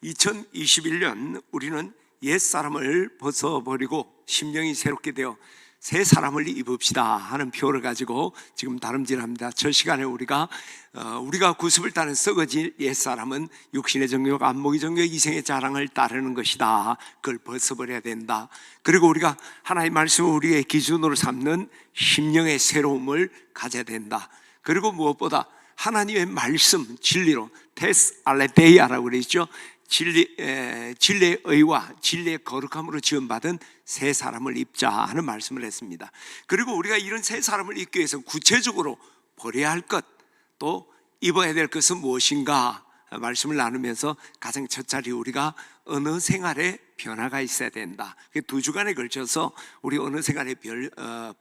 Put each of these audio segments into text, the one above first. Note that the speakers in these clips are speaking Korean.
2021년 우리는 옛사람을 벗어버리고 심령이 새롭게 되어 새 사람을 입읍시다 하는 표를 가지고 지금 다름질합니다. 저 시간에 우리가 구습을 따는 썩어진 옛사람은 육신의 정욕, 안목의 정욕, 이생의 자랑을 따르는 것이다. 그걸 벗어버려야 된다. 그리고 우리가 하나님의 말씀을 우리의 기준으로 삼는 심령의 새로움을 가져야 된다. 그리고 무엇보다 하나님의 말씀, 진리로 테스 알레데이아라고 그러죠. 진리의 의와 진리의 거룩함으로 지원받은 새 사람을 입자 하는 말씀을 했습니다. 그리고 우리가 이런 새 사람을 입기 위해서 구체적으로 버려야 할 것, 또 입어야 될 것은 무엇인가 말씀을 나누면서 가장 첫 자리 우리가 언어 생활에 변화가 있어야 된다. 두 주간에 걸쳐서 우리 언어 생활에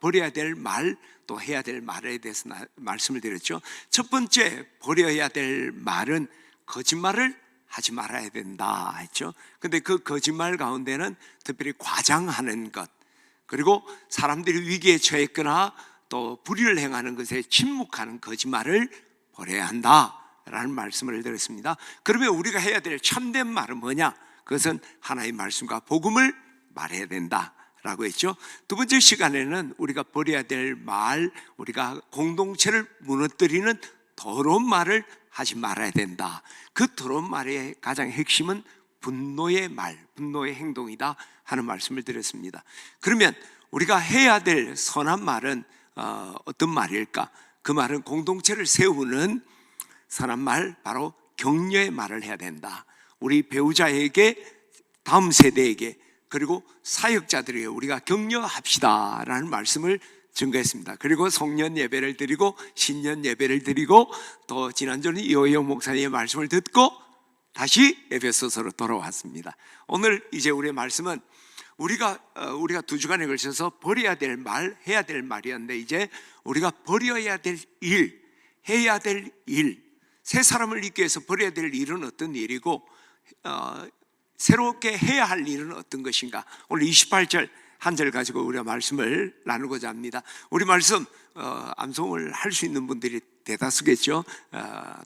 버려야 될 말, 또 해야 될 말에 대해서 말씀을 드렸죠. 첫 번째 버려야 될 말은 거짓말을 하지 말아야 된다 했죠. 근데 그 거짓말 가운데는 특별히 과장하는 것, 그리고 사람들이 위기에 처했거나 또 불의를 행하는 것에 침묵하는 거짓말을 버려야 한다라는 말씀을 드렸습니다. 그러면 우리가 해야 될 참된 말은 뭐냐? 그것은 하나님의 말씀과 복음을 말해야 된다라고 했죠. 두 번째 시간에는 우리가 버려야 될 말, 우리가 공동체를 무너뜨리는 더러운 말을 하지 말아야 된다. 그 더러운 말의 가장 핵심은 분노의 말, 분노의 행동이다 하는 말씀을 드렸습니다. 그러면 우리가 해야 될 선한 말은 어떤 말일까? 그 말은 공동체를 세우는 선한 말, 바로 격려의 말을 해야 된다. 우리 배우자에게, 다음 세대에게, 그리고 사역자들에게 우리가 격려합시다라는 말씀을 증거했습니다. 그리고 송년 예배를 드리고 신년 예배를 드리고 또 지난주는 이호영 목사님의 말씀을 듣고 다시 에베소서로 돌아왔습니다. 오늘 이제 우리의 말씀은 우리가 두 주간에 걸쳐서 버려야 될 말, 해야 될 말이었는데 이제 우리가 버려야 될 일, 해야 될 일, 새 사람을 입기 위해서 버려야 될 일은 어떤 일이고 새롭게 해야 할 일은 어떤 것인가? 오늘 28절 한 절 가지고 우리가 말씀을 나누고자 합니다. 우리 말씀 암송을 할 수 있는 분들이 대다수겠죠.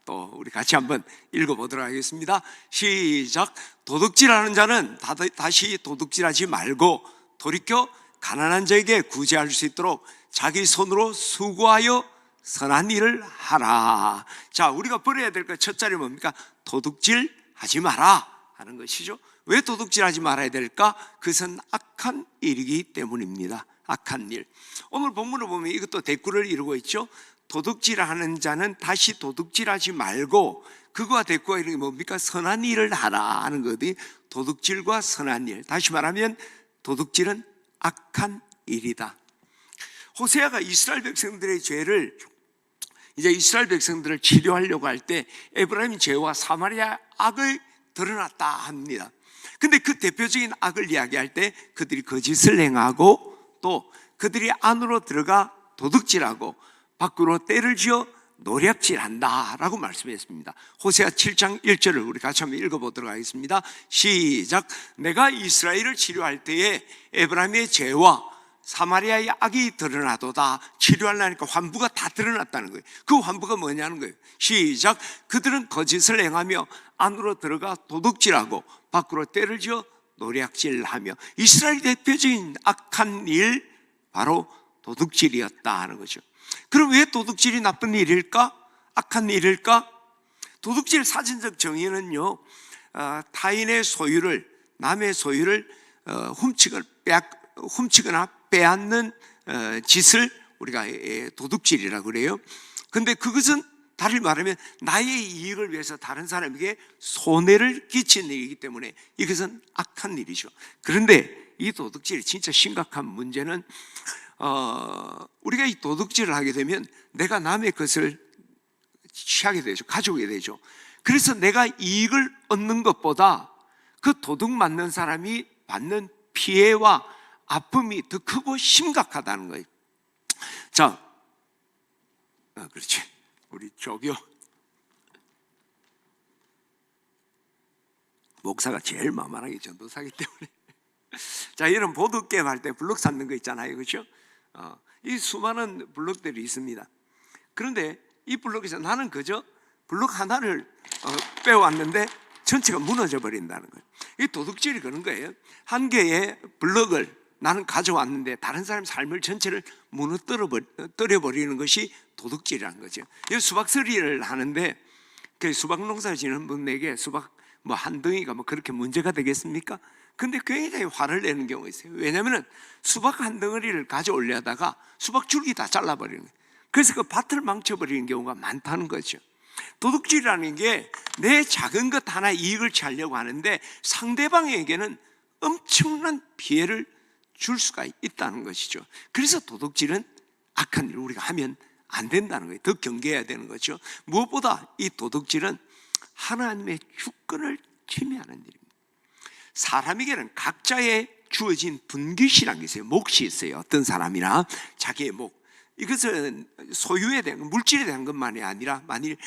또 우리 같이 한번 읽어보도록 하겠습니다. 시작. 도둑질하는 자는 다시 도둑질하지 말고 돌이켜 가난한 자에게 구제할 수 있도록 자기 손으로 수고하여 선한 일을 하라. 자, 우리가 버려야 될 것 첫 자리 뭡니까? 도둑질하지 마라 하는 것이죠. 왜 도둑질하지 말아야 될까? 그것은 악한 일이기 때문입니다. 악한 일. 오늘 본문을 보면 이것도 대꾸를 이루고 있죠. 도둑질하는 자는 다시 도둑질하지 말고, 그거와 대꾸가 이런 게 뭡니까? 선한 일을 하라 하는 거거든요. 도둑질과 선한 일. 다시 말하면 도둑질은 악한 일이다. 호세아가 이스라엘 백성들의 죄를, 이제 이스라엘 백성들을 치료하려고 할 때 에브라임 죄와 사마리아 악을 드러났다 합니다. 근데 그 대표적인 악을 이야기할 때 그들이 거짓을 행하고 또 그들이 안으로 들어가 도둑질하고 밖으로 때를 지어 노략질한다라고 말씀했습니다. 호세아 7장 1절을 우리 같이 한번 읽어보도록 하겠습니다. 시작. 내가 이스라엘을 치료할 때에 에브라임의 죄와 사마리아의 악이 드러나도다. 치료하려니까 환부가 다 드러났다는 거예요. 그 환부가 뭐냐는 거예요. 시작. 그들은 거짓을 행하며 안으로 들어가 도둑질하고 밖으로 때를 지어 노략질하며. 이스라엘 대표적인 악한 일, 바로 도둑질이었다 하는 거죠. 그럼 왜 도둑질이 나쁜 일일까? 악한 일일까? 도둑질 사전적 정의는요, 타인의 소유를, 남의 소유를 훔치거나 빼앗는 짓을 우리가 도둑질이라고 그래요. 근데 그것은 다시 말하면 나의 이익을 위해서 다른 사람에게 손해를 끼치는 일이기 때문에 이것은 악한 일이죠. 그런데 이 도둑질이 진짜 심각한 문제는 우리가 이 도둑질을 하게 되면 내가 남의 것을 취하게 되죠. 가져오게 되죠. 그래서 내가 이익을 얻는 것보다 그 도둑 맞는 사람이 받는 피해와 아픔이 더 크고 심각하다는 거예요. 자, 그렇지. 우리 조교 목사가 제일 만만하게 전도사기 때문에 자, 이런 보드게임 할 때 블록 쌓는 거 있잖아요, 그렇죠? 이 수많은 블록들이 있습니다. 그런데 이 블록에서 나는 그저 블록 하나를 빼왔는데 전체가 무너져 버린다는 거예요. 이 도둑질이 그런 거예요. 한 개의 블럭을 나는 가져왔는데 다른 사람 삶을 전체를 무너뜨려 버리는 것이 도둑질이라는 거죠. 이 수박서리를 하는데 그 수박 농사 지는 분에게 수박 뭐 한 덩이가 뭐 그렇게 문제가 되겠습니까? 근데 굉장히 화를 내는 경우가 있어요. 왜냐하면 수박 한 덩어리를 가져오려다가 수박 줄기 다 잘라버리는 거예요. 그래서 그 밭을 망쳐버리는 경우가 많다는 거죠. 도둑질이라는 게 내 작은 것 하나 이익을 취하려고 하는데 상대방에게는 엄청난 피해를 줄 수가 있다는 것이죠. 그래서 도둑질은 악한 일을 우리가 하면 안 된다는 거예요. 더 경계해야 되는 거죠. 무엇보다 이 도둑질은 하나님의 주권을 침해하는 일입니다. 사람에게는 각자의 주어진 분깃이라는 게 있어요. 몫이 있어요. 어떤 사람이나 자기의 몫. 이것은 소유에 대한 물질에 대한 것만이 아니라 만일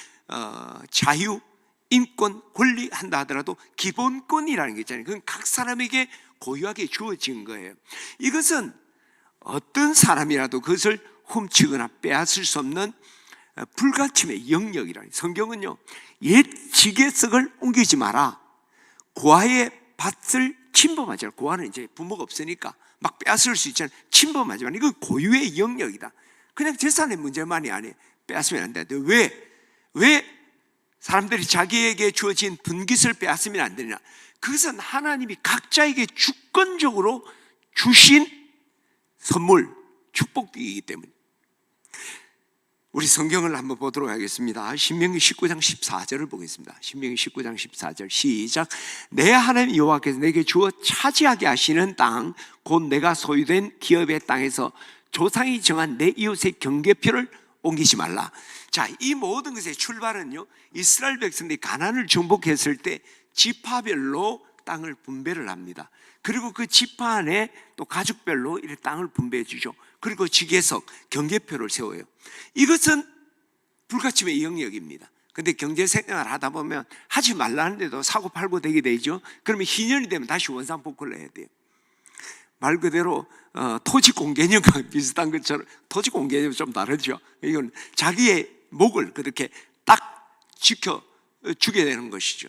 자유, 인권, 권리 한다 하더라도 기본권이라는 게 있잖아요. 그건 각 사람에게 고유하게 주어진 거예요. 이것은 어떤 사람이라도 그것을 훔치거나 빼앗을 수 없는 불가침의 영역이라. 성경은요, 옛 지게석을 옮기지 마라. 고아의 밭을 침범하지 않아. 고아는 이제 부모가 없으니까 막 빼앗을 수 있잖아요. 침범하지 마라. 이건 고유의 영역이다. 그냥 재산의 문제만이 아니에요. 빼앗으면 안 되는데 왜 사람들이 자기에게 주어진 분깃을 빼앗으면 안 되느냐? 그것은 하나님이 각자에게 주권적으로 주신 선물, 축복이기 때문에. 우리 성경을 한번 보도록 하겠습니다. 신명기 19장 14절을 보겠습니다. 신명기 19장 14절 시작. 내 하나님 여호와께서 내게 주어 차지하게 하시는 땅, 곧 내가 소유된 기업의 땅에서 조상이 정한 내 이웃의 경계표를 옮기지 말라. 자, 이 모든 것의 출발은요, 이스라엘 백성들이 가나안을 정복했을 때 지파별로 땅을 분배를 합니다. 그리고 그 지파 안에 또 가족별로 이 땅을 분배해 주죠. 그리고 지게석, 경계표를 세워요. 이것은 불가침의 영역입니다. 근데 경제생활 하다 보면 하지 말라는데도 사고팔고 되게 되죠. 그러면 희년이 되면 다시 원상복구를 해야 돼요. 말 그대로 토지공개념과 비슷한 것처럼, 토지공개념은 좀 다르죠. 이건 자기의 목을 그렇게 딱 지켜주게 되는 것이죠.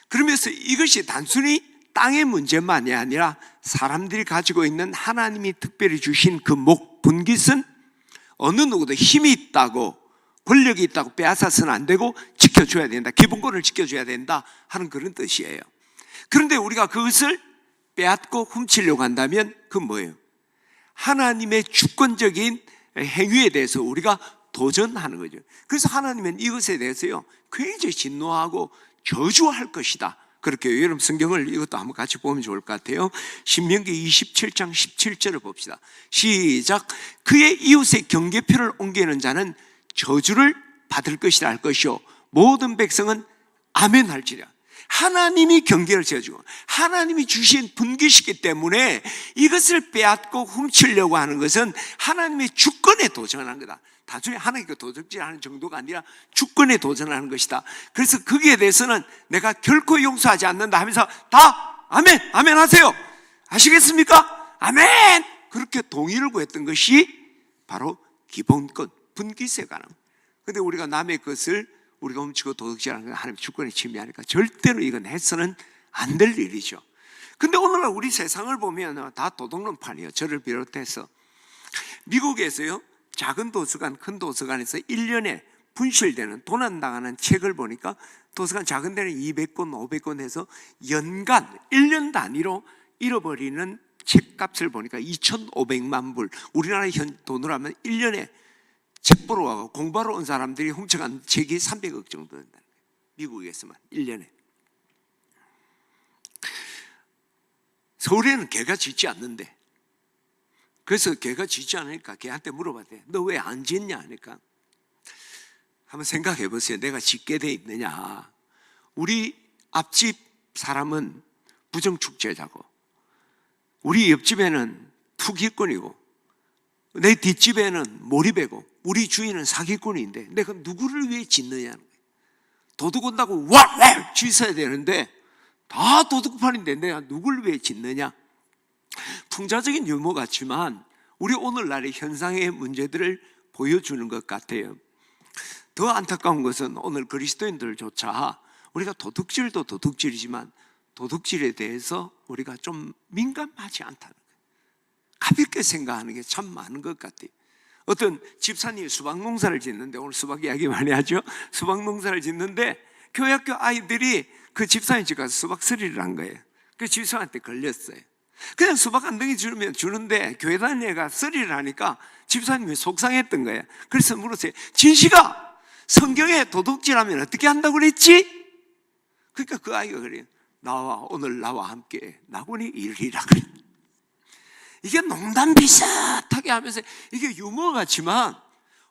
그러면서 이것이 단순히 땅의 문제만이 아니라 사람들이 가지고 있는 하나님이 특별히 주신 그 목, 분깃은 어느 누구도 힘이 있다고 권력이 있다고 빼앗아서는 안 되고 지켜줘야 된다. 기본권을 지켜줘야 된다 하는 그런 뜻이에요. 그런데 우리가 그것을 빼앗고 훔치려고 한다면 그건 뭐예요? 하나님의 주권적인 행위에 대해서 우리가 도전하는 거죠. 그래서 하나님은 이것에 대해서요 굉장히 진노하고 저주할 것이다. 그렇게 여러분 성경을 이것도 한번 같이 보면 좋을 것 같아요. 신명기 27장 17절을 봅시다. 시작. 그의 이웃의 경계표를 옮기는 자는 저주를 받을 것이라 할 것이요 모든 백성은 아멘 할지라. 하나님이 경계를 세워주고 하나님이 주신 분깃이기 때문에 이것을 빼앗고 훔치려고 하는 것은 하나님의 주권에 도전하는 거다. 단순히 하나님께 도둑질하는 정도가 아니라 주권에 도전하는 것이다. 그래서 거기에 대해서는 내가 결코 용서하지 않는다 하면서 다 아멘, 아멘 하세요. 아시겠습니까? 아멘. 그렇게 동의를 구했던 것이 바로 기본권, 분깃에 관한. 그런데 우리가 남의 것을 우리가 훔치고 도둑질하는 건 하나님의 주권에 침해하니까 절대로 이건 해서는 안 될 일이죠. 근데 오늘날 우리 세상을 보면 다 도둑놈판이에요. 저를 비롯해서. 미국에서요 작은 도서관, 큰 도서관에서 1년에 분실되는, 도난당하는 책을 보니까 도서관 작은 데는 200권, 500권 해서 연간 1년 단위로 잃어버리는 책값을 보니까 2,500만 불. 우리나라 현 돈으로 하면 1년에 책 보러 가고 공부하러 온 사람들이 훔쳐간 책이 300억 정도 된다는 거예요. 미국에서만 1년에. 서울에는 개가 짖지 않는데, 그래서 개가 짖지 않으니까 개한테 물어봤대요. 너 왜 안 짖냐 하니까 한번 생각해 보세요. 내가 짖게 돼 있느냐. 우리 앞집 사람은 부정축제자고, 우리 옆집에는 투기꾼이고, 내 뒷집에는 몰입애고, 우리 주인은 사기꾼인데 내가 누구를 위해 짖느냐는 거예요. 도둑 온다고 와 짖어야 되는데 다 도둑판인데 내가 누구를 위해 짖느냐. 풍자적인 유머 같지만 우리 오늘날의 현상의 문제들을 보여주는 것 같아요. 더 안타까운 것은 오늘 그리스도인들조차 우리가 도둑질도 도둑질이지만 도둑질에 대해서 우리가 좀 민감하지 않다는 거예요. 가볍게 생각하는 게 참 많은 것 같아요. 어떤 집사님이 수박 농사를 짓는데, 오늘 수박 이야기 많이 하죠. 수박 농사를 짓는데 교회 학교 아이들이 그 집사님 집 가서 수박 수리를 한 거예요. 그 집사한테 걸렸어요. 그냥 수박 한 덩이 주면 주는데 교회 다니는 애가 수리를 하니까 집사님이 속상했던 거예요. 그래서 물었어요. 진식아, 성경에 도둑질하면 어떻게 한다고 그랬지? 그러니까 그 아이가 그래요. 오늘 나와 함께 나군이 일이라 그래. 이게 농담 비슷하게 하면서 이게 유머 같지만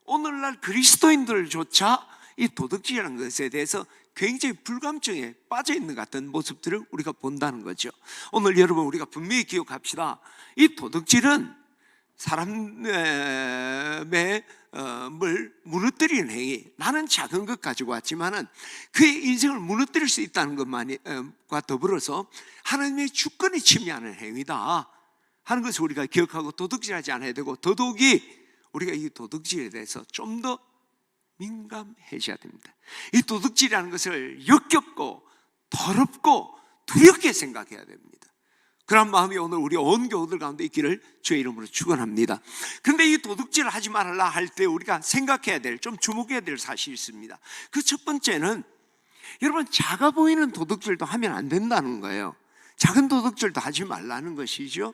오늘날 그리스도인들조차 이 도둑질이라는 것에 대해서 굉장히 불감증에 빠져 있는 같은 모습들을 우리가 본다는 거죠. 오늘 여러분 우리가 분명히 기억합시다. 이 도둑질은 사람의 뭘 무너뜨리는 행위. 나는 작은 것 가지고 왔지만은 그의 인생을 무너뜨릴 수 있다는 것과 더불어서 하나님의 주권을 침해하는 행위다 하는 것을 우리가 기억하고 도둑질하지 않아야 되고, 더더욱이 우리가 이 도둑질에 대해서 좀 더 민감해져야 됩니다. 이 도둑질이라는 것을 역겹고 더럽고 두렵게 생각해야 됩니다. 그런 마음이 오늘 우리 온 교우들 가운데 있기를 주의 이름으로 축원합니다. 그런데 이 도둑질을 하지 말라 할 때 우리가 생각해야 될, 좀 주목해야 될 사실이 있습니다. 그 첫 번째는 여러분, 작아 보이는 도둑질도 하면 안 된다는 거예요. 작은 도둑질도 하지 말라는 것이죠.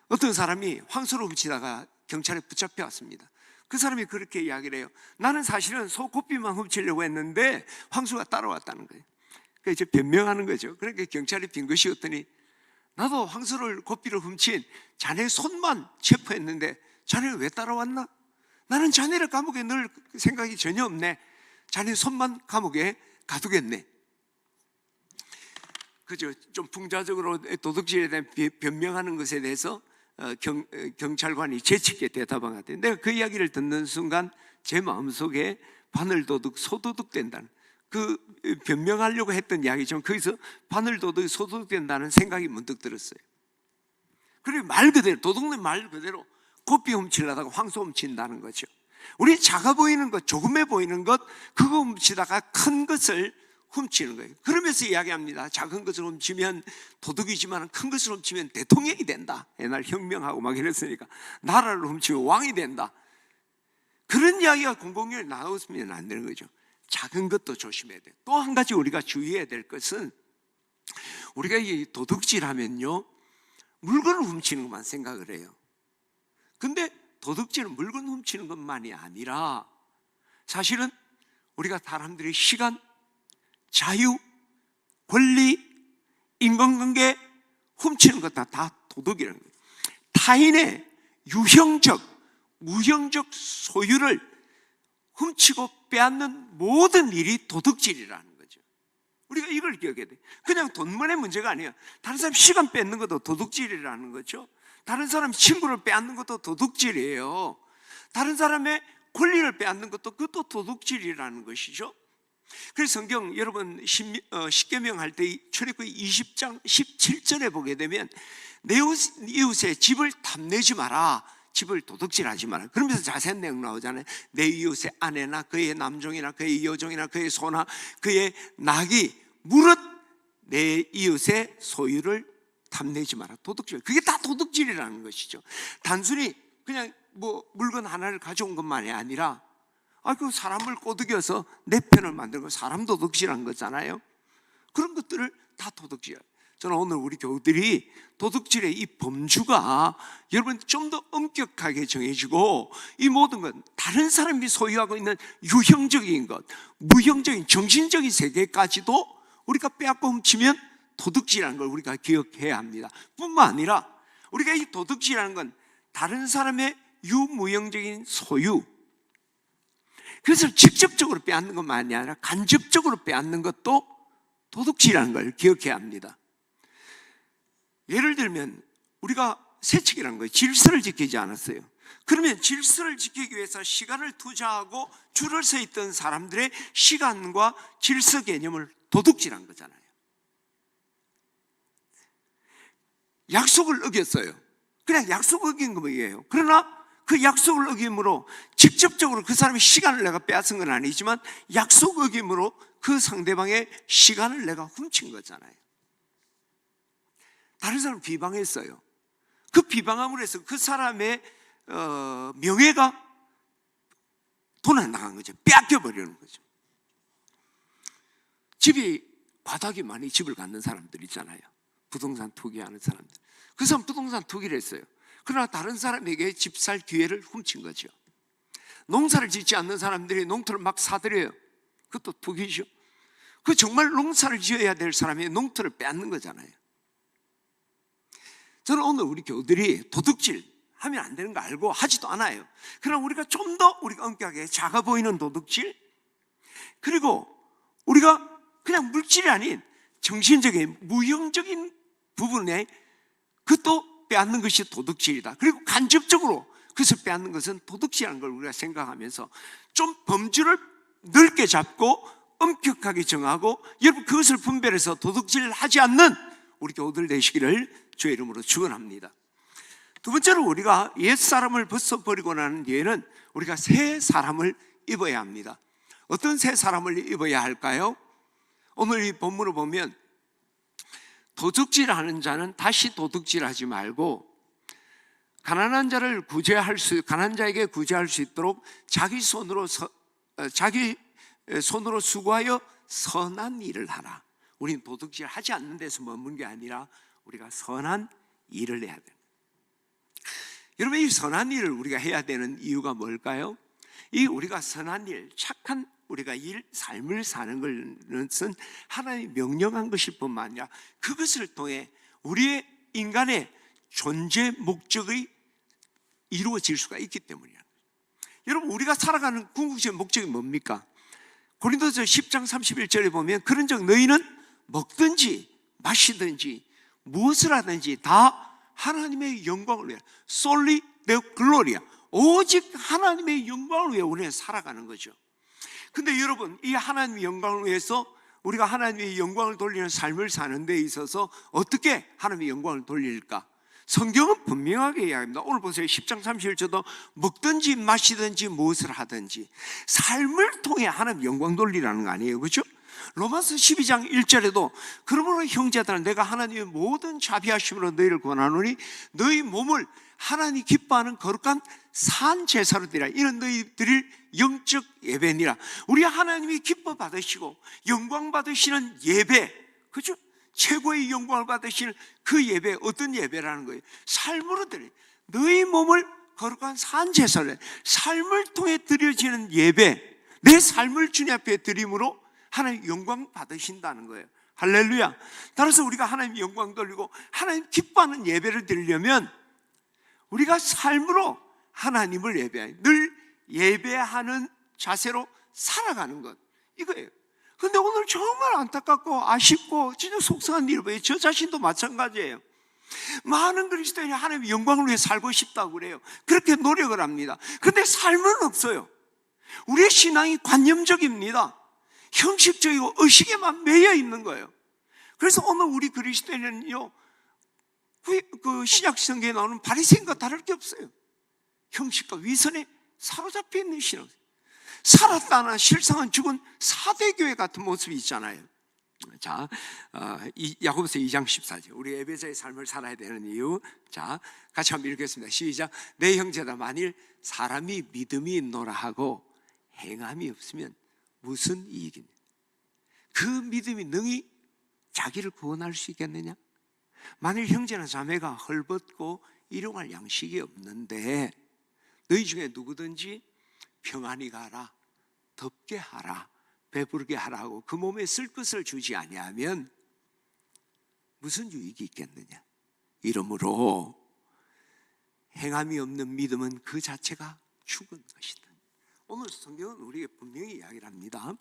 어떤 사람이 황소를 훔치다가 경찰에 붙잡혀 왔습니다. 그 사람이 그렇게 이야기를 해요. 나는 사실은 소 고삐만 훔치려고 했는데 황소가 따라왔다는 거예요. 그러니까 이제 변명하는 거죠. 그러니까 경찰이 빙긋이었더니, 나도 황소를 고삐를 훔친 자네 손만 체포했는데 자네는 왜 따라왔나? 나는 자네를 감옥에 넣을 생각이 전혀 없네. 자네 손만 감옥에 가두겠네. 그죠? 좀 풍자적으로 도둑질에 대한 변명하는 것에 대해서 경찰관이 재치있게 대답한 것 같아요. 내가 그 이야기를 듣는 순간 제 마음속에 바늘도둑, 소도둑 된다는, 그 변명하려고 했던 이야기지만 거기서 바늘도둑, 소도둑 된다는 생각이 문득 들었어요. 그리고 말 그대로, 도둑놈 말 그대로 고삐 훔치려다가 황소 훔친다는 거죠. 우리 작아 보이는 것, 조그매 보이는 것, 그거 훔치다가 큰 것을 훔치는 거예요. 그러면서 이야기합니다. 작은 것을 훔치면 도둑이지만 큰 것을 훔치면 대통령이 된다. 옛날 혁명하고 막 이랬으니까 나라를 훔치면 왕이 된다. 그런 이야기가 공공연히 나오면 안 되는 거죠. 작은 것도 조심해야 돼요. 또 한 가지 우리가 주의해야 될 것은, 우리가 이 도둑질하면요, 물건을 훔치는 것만 생각을 해요. 근데 도둑질은 물건 훔치는 것만이 아니라 사실은 우리가 사람들의 시간, 자유, 권리, 인간관계 훔치는 것 다 도둑이라는 거예요. 타인의 유형적, 무형적 소유를 훔치고 빼앗는 모든 일이 도둑질이라는 거죠. 우리가 이걸 기억해야 돼요. 그냥 돈만의 문제가 아니에요. 다른 사람 시간 뺏는 것도 도둑질이라는 거죠. 다른 사람 친구를 빼앗는 것도 도둑질이에요. 다른 사람의 권리를 빼앗는 것도 그것도 도둑질이라는 것이죠. 그래서 성경 여러분 십계명 할 때 출애굽기 20장 17절에 보게 되면, 내 이웃의 집을 탐내지 마라, 집을 도둑질하지 마라, 그러면서 자세한 내용 나오잖아요. 내 이웃의 아내나 그의 남종이나 그의 여종이나 그의 소나 그의 낙이 무릇 내 이웃의 소유를 탐내지 마라. 도둑질, 그게 다 도둑질이라는 것이죠. 단순히 그냥 뭐 물건 하나를 가져온 것만이 아니라, 그 사람을 꼬드겨서 내 편을 만드는 거, 사람 도둑질한 거잖아요. 그런 것들을 다 도둑질. 저는 오늘 우리 교우들이 도둑질의 이 범주가 여러분 좀 더 엄격하게 정해지고, 이 모든 것, 다른 사람이 소유하고 있는 유형적인 것, 무형적인 정신적인 세계까지도 우리가 빼앗고 훔치면 도둑질이라는 걸 우리가 기억해야 합니다. 뿐만 아니라 우리가 이 도둑질이라는 건 다른 사람의 유무형적인 소유, 그래서 직접적으로 빼앗는 것만이 아니라 간접적으로 빼앗는 것도 도둑질이라는 걸 기억해야 합니다. 예를 들면 우리가 세칙이라는 거예요. 질서를 지키지 않았어요. 그러면 질서를 지키기 위해서 시간을 투자하고 줄을 서 있던 사람들의 시간과 질서 개념을 도둑질한 거잖아요. 약속을 어겼어요. 그냥 약속 어긴 거예요. 그러나 그 약속을 어김으로 직접적으로 그 사람의 시간을 내가 빼앗은 건 아니지만 약속 어김으로 그 상대방의 시간을 내가 훔친 거잖아요. 다른 사람을 비방했어요. 그 비방함으로 해서 그 사람의 명예가 도난당한 거죠. 빼앗겨버리는 거죠. 집이 바닥이 많이 집을 갖는 사람들 있잖아요. 부동산 투기하는 사람들. 그 사람 부동산 투기를 했어요. 그러나 다른 사람에게 집 살 기회를 훔친 거죠. 농사를 짓지 않는 사람들이 농토를 막 사들여요. 그것도 투기죠. 그 정말 농사를 지어야 될 사람이 농토를 빼앗는 거잖아요. 저는 오늘 우리 교우들이 도둑질 하면 안 되는 거 알고 하지도 않아요. 그러나 우리가 좀 더 우리가 엄격하게 작아 보이는 도둑질, 그리고 우리가 그냥 물질이 아닌 정신적인 무형적인 부분에 그것도 빼앗는 것이 도둑질이다. 그리고 간접적으로 그것을 빼앗는 것은 도둑질이라는 걸 우리가 생각하면서 좀 범주를 넓게 잡고 엄격하게 정하고, 여러분 그것을 분별해서 도둑질을 하지 않는 우리 교우들 되시기를 주의 이름으로 축원합니다. 두 번째로 우리가 옛사람을 벗어버리고 나는 뒤에는 우리가 새 사람을 입어야 합니다. 어떤 새 사람을 입어야 할까요? 오늘 이 본문을 보면 도둑질하는 자는 다시 도둑질하지 말고 가난한 자에게 구제할 수 있도록 자기 손으로 수고하여 선한 일을 하라. 우리는 도둑질 하지 않는 데서 머문 게 아니라 우리가 선한 일을 해야 됩니다. 여러분, 이 선한 일을 우리가 해야 되는 이유가 뭘까요? 이 우리가 선한 일, 착한 우리가 삶을 사는 것은 하나님이 명령한 것일 뿐만 아니라 그것을 통해 우리의 인간의 존재 목적이 이루어질 수가 있기 때문이에요. 여러분, 우리가 살아가는 궁극적인 목적이 뭡니까? 고린도서 10장 31절에 보면 그런즉 너희는 먹든지 마시든지 무엇을 하든지 다 하나님의 영광을 위해, solely the glory, 오직 하나님의 영광을 위해 우리는 살아가는 거죠. 근데 여러분, 이 하나님의 영광을 위해서 우리가 하나님의 영광을 돌리는 삶을 사는 데 있어서 어떻게 하나님의 영광을 돌릴까? 성경은 분명하게 이야기합니다. 오늘 보세요. 10장 31절도 먹든지 마시든지 무엇을 하든지 삶을 통해 하나님 영광 돌리라는 거 아니에요, 그렇죠? 로마서 12장 1절에도 그러므로 형제들아 내가 하나님의 모든 자비하심으로 너희를 권하노니 너희 몸을 하나님이 기뻐하는 거룩한 산 제사로 드리라. 이는 너희 드릴 영적 예배니라. 우리 하나님이 기뻐 받으시고 영광 받으시는 예배, 그렇죠? 최고의 영광을 받으시는 그 예배, 어떤 예배라는 거예요? 삶으로 드려. 너희 몸을 거룩한 산 제사를, 삶을 통해 드려지는 예배, 내 삶을 주님 앞에 드림으로 하나님 영광 받으신다는 거예요. 할렐루야. 따라서 우리가 하나님 영광 돌리고 하나님 기뻐하는 예배를 드리려면 우리가 삶으로 하나님을 예배해요. 늘 예배하는 자세로 살아가는 것, 이거예요. 근데 오늘 정말 안타깝고 아쉽고 진짜 속상한 일을 봐요. 저 자신도 마찬가지예요. 많은 그리스도인이 하나님의 영광을 위해 살고 싶다고 그래요. 그렇게 노력을 합니다. 근데 삶은 없어요. 우리의 신앙이 관념적입니다. 형식적이고 의식에만 매여 있는 거예요. 그래서 오늘 우리 그리스도인은요, 그 신약 성경에 나오는 바리새인과 다를 게 없어요. 형식과 위선에 사로잡혀 있는 신앙. 살았다나 실상은 죽은 사대교회 같은 모습이 있잖아요. 자, 야고보서 2장 14절. 우리 예배자의 삶을 살아야 되는 이유. 자, 같이 한번 읽겠습니다. 시작. 내 형제다, 만일 사람이 믿음이 있노라 하고 행함이 없으면 무슨 이익이냐? 그 믿음이 능히 자기를 구원할 수 있겠느냐? 만일 형제나 자매가 헐벗고 일용할 양식이 없는데 너희 중에 누구든지 평안히 가라, 덥게 하라, 배부르게 하라고 그 몸에 쓸 것을 주지 아니하면 무슨 유익이 있겠느냐? 이러므로 행함이 없는 믿음은 그 자체가 죽은 것이다. 오늘 성경은 우리에게 분명히 이야기를 합니다.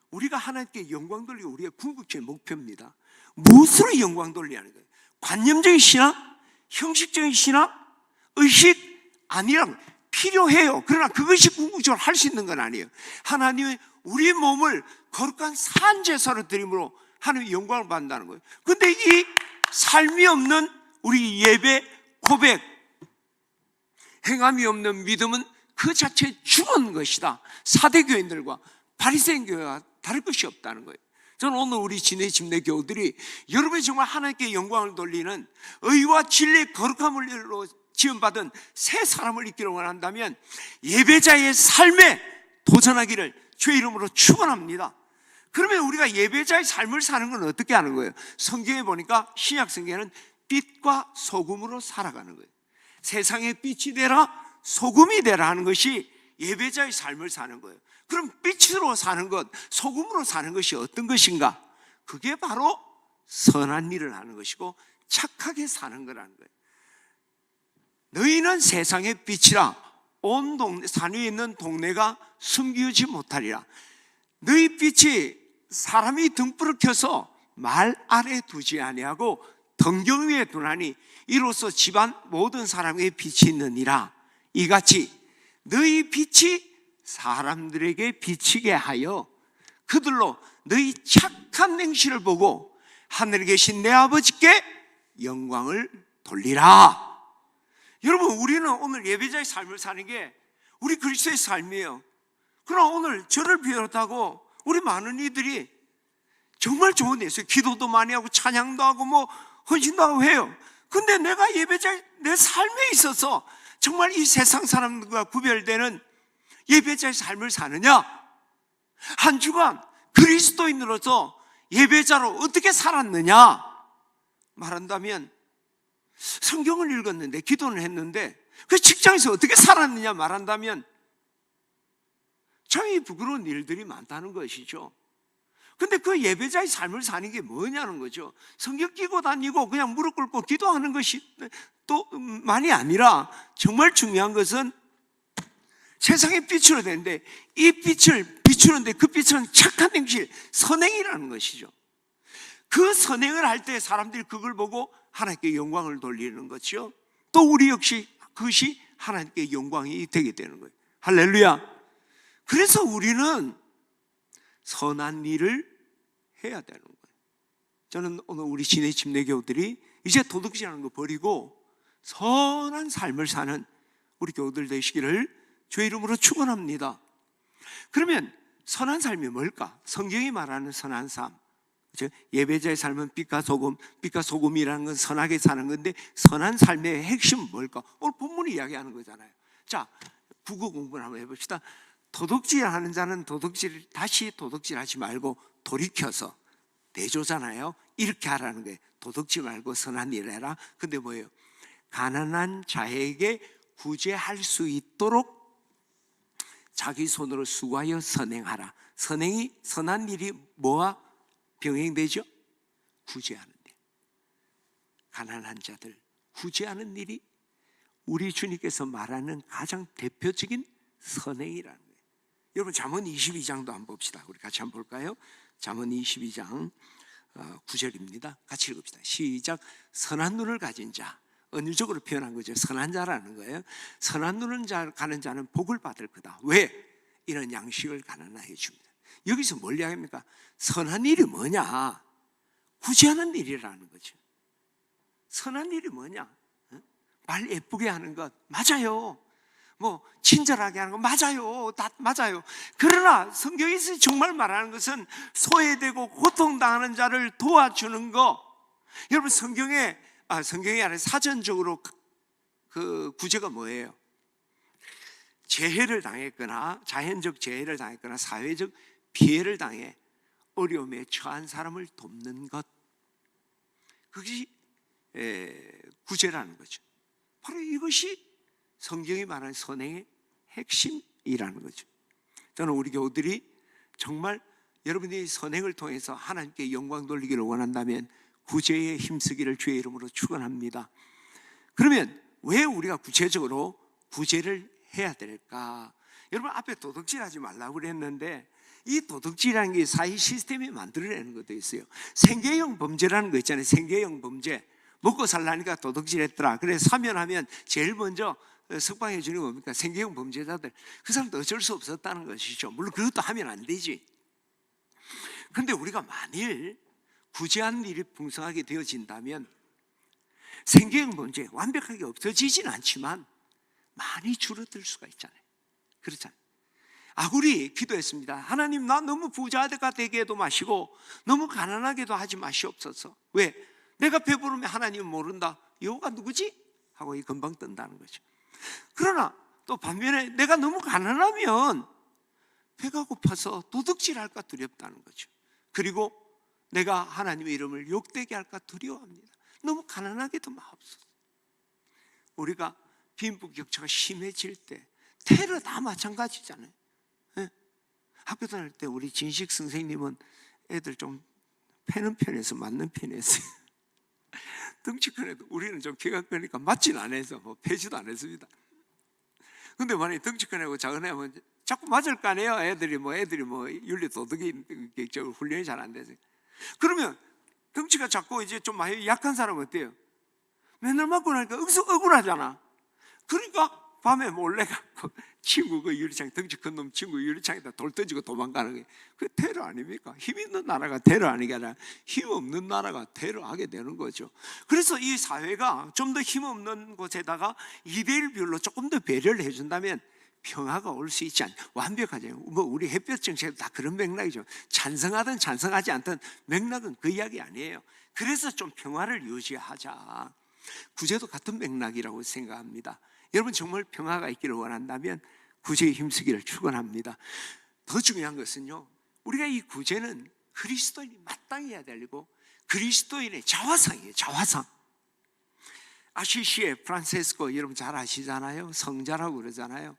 우리가 하나님께 영광 돌리고 우리의 궁극적인 목표입니다. 무엇으로 영광 돌리냐는 거예요. 관념적인 신앙, 형식적인 신앙, 의식 아니랑 필요해요. 그러나 그것이 궁극적으로 할 수 있는 건 아니에요. 하나님의 우리 몸을 거룩한 산 제사로 드림으로 하나님의 영광을 받는다는 거예요. 그런데 이 삶이 없는 우리 예배, 고백, 행함이 없는 믿음은 그 자체에 죽은 것이다. 사대교인들과 바리새인 교회와 다를 것이 없다는 거예요. 저는 오늘 우리 진해 집내 교우들이 여러분이 정말 하나님께 영광을 돌리는 의와 진리의 거룩함으로 지원받은 새 사람을 있기를 원한다면 예배자의 삶에 도전하기를 주의 이름으로 축원합니다. 그러면 우리가 예배자의 삶을 사는 건 어떻게 하는 거예요? 성경에 보니까 신약 성경에는 빛과 소금으로 살아가는 거예요. 세상의 빛이 되라 소금이 되라 하는 것이 예배자의 삶을 사는 거예요. 그럼 빛으로 사는 것, 소금으로 사는 것이 어떤 것인가? 그게 바로 선한 일을 하는 것이고 착하게 사는 거라는 거예요. 너희는 세상의 빛이라 온 동네, 산 위에 있는 동네가 숨기지 못하리라. 너희 빛이 사람이 등불을 켜서 말 아래 두지 아니하고 등경 위에 두나니 이로써 집안 모든 사람에게 빛이 있느니라. 이같이 너희 빛이 사람들에게 비치게 하여 그들로 너희 착한 행실을 보고 하늘에 계신 내 아버지께 영광을 돌리라. 여러분, 우리는 오늘 예배자의 삶을 사는 게 우리 그리스도의 삶이에요. 그러나 오늘 저를 비롯하고 우리 많은 이들이 정말 좋은 데 있어요. 기도도 많이 하고 찬양도 하고 뭐 헌신도 하고 해요. 근데 내가 예배자의 내 삶에 있어서 정말 이 세상 사람들과 구별되는 예배자의 삶을 사느냐? 한 주간 그리스도인으로서 예배자로 어떻게 살았느냐? 말한다면 성경을 읽었는데 기도는 했는데 그 직장에서 어떻게 살았느냐 말한다면 참 부끄러운 일들이 많다는 것이죠. 근데 그 예배자의 삶을 사는 게 뭐냐는 거죠. 성경 끼고 다니고 그냥 무릎 꿇고 기도하는 것이 또 만이 아니라 정말 중요한 것은 세상의 빛으로 되는데 이 빛을 비추는데 그 빛은 착한 행실, 선행이라는 것이죠. 그 선행을 할 때 사람들이 그걸 보고 하나님께 영광을 돌리는 것이요. 또 우리 역시 그것이 하나님께 영광이 되게 되는 거예요. 할렐루야. 그래서 우리는 선한 일을 해야 되는 거예요. 저는 오늘 우리 진해 집내교우들이 이제 도둑질하는 거 버리고 선한 삶을 사는 우리 교우들 되시기를 주의 이름으로 축원합니다. 그러면 선한 삶이 뭘까? 성경이 말하는 선한 삶, 예배자의 삶은 빛과 소금, 빛과 소금이라는 건 선하게 사는 건데 선한 삶의 핵심은 뭘까? 오늘 본문이 이야기하는 거잖아요. 자, 국어 공부를 한번 해봅시다. 도둑질하는 자는 다시 도둑질하지 말고 돌이켜서 내조잖아요. 이렇게 하라는 거예요. 도둑질 말고 선한 일을 해라. 근데 뭐예요? 가난한 자에게 구제할 수 있도록 자기 손으로 수고하여 선행하라. 선한 일이 뭐와 병행되죠? 구제하는 일. 가난한 자들 구제하는 일이 우리 주님께서 말하는 가장 대표적인 선행이라는 거예요. 여러분, 잠언 22장도 한번 봅시다. 우리 같이 한번 볼까요? 잠언 22장 9절입니다. 같이 읽읍시다. 시작. 선한 눈을 가진 자, 은유적으로 표현한 거죠. 선한 자라는 거예요. 선한 눈을 가는 자는 복을 받을 거다. 왜? 이런 양식을 가난하게 줍니다. 여기서 뭘 이야기합니까? 선한 일이 뭐냐? 구제하는 일이라는 거죠. 선한 일이 뭐냐? 말 예쁘게 하는 것 맞아요. 뭐 친절하게 하는 거 맞아요. 다 맞아요. 그러나 성경에서 정말 말하는 것은 소외되고 고통당하는 자를 도와주는 거. 여러분, 성경이 아니라 사전적으로 그 구제가 뭐예요? 재해를 당했거나 자연적 재해를 당했거나 사회적 피해를 당해 어려움에 처한 사람을 돕는 것, 그것이 구제라는 거죠. 바로 이것이 성경이 말하는 선행의 핵심이라는 거죠. 저는 우리 교우들이 정말 여러분들이 선행을 통해서 하나님께 영광 돌리기를 원한다면 구제에 힘쓰기를 주의 이름으로 축원합니다. 그러면 왜 우리가 구체적으로 구제를 해야 될까? 여러분, 앞에 도둑질하지 말라고 그랬는데 이 도둑질이라는 게 사회 시스템이 만들어내는 것도 있어요. 생계형 범죄라는 거 있잖아요. 생계형 범죄. 먹고 살라니까 도둑질했더라. 그래서 사면하면 제일 먼저 석방해 주는 게 뭡니까? 생계형 범죄자들. 그 사람도 어쩔 수 없었다는 것이죠. 물론 그것도 하면 안 되지. 그런데 우리가 만일 구제하는 일이 풍성하게 되어진다면 생계형 범죄 완벽하게 없어지진 않지만 많이 줄어들 수가 있잖아요. 그렇잖아요. 아굴이 기도했습니다. 하나님, 나 너무 부자가 되게 해도 마시고 너무 가난하게도 하지 마시옵소서. 왜? 내가 배부르면 하나님은 모른다. 여호가 누구지? 하고 금방 뜬다는 거죠. 그러나 또 반면에 내가 너무 가난하면 배가 고파서 도둑질할까 두렵다는 거죠. 그리고 내가 하나님의 이름을 욕되게 할까 두려워합니다. 너무 가난하게도 마옵소서. 우리가 빈부격차가 심해질 때 테러 다 마찬가지잖아요. 네? 학교 다닐 때 우리 진식 선생님은 애들 좀 패는 편에서 맞는 편이었어요. 덩치 큰 애도 우리는 좀 키가 크니까 맞지는 안 해서 뭐 패지도 안 했습니다. 근데 만약에 덩치 큰 애고 작은 애면 자꾸 맞을 거 아니에요. 애들이 뭐 윤리 도덕이 훈련이 잘 안 돼서. 그러면 덩치가 작고 이제 좀 많이 약한 사람은 어때요? 맨날 맞고 나니까 억울하잖아. 그러니까 밤에 몰래 갖고 친구 그 유리창, 덩치 큰 놈 친구 유리창에다 돌 던지고 도망가는 게 그 테러 아닙니까? 힘 있는 나라가 테러 아니게 아니라 힘 없는 나라가 테러하게 되는 거죠. 그래서 이 사회가 좀 더 힘 없는 곳에다가 2대1 비율로 조금 더 배려를 해준다면 평화가 올 수 있지 않냐. 완벽하죠. 뭐 우리 햇볕 정책도 다 그런 맥락이죠. 찬성하든 찬성하지 않든 맥락은 그 이야기 아니에요. 그래서 좀 평화를 유지하자. 구제도 같은 맥락이라고 생각합니다. 여러분 정말 평화가 있기를 원한다면 구제에 힘쓰기를 축원합니다. 더 중요한 것은요, 우리가 이 구제는 그리스도인이 마땅히 해야 되고 그리스도인의 자화상이에요. 자화상. 아시시의 프란체스코 여러분 잘 아시잖아요. 성자라고 그러잖아요.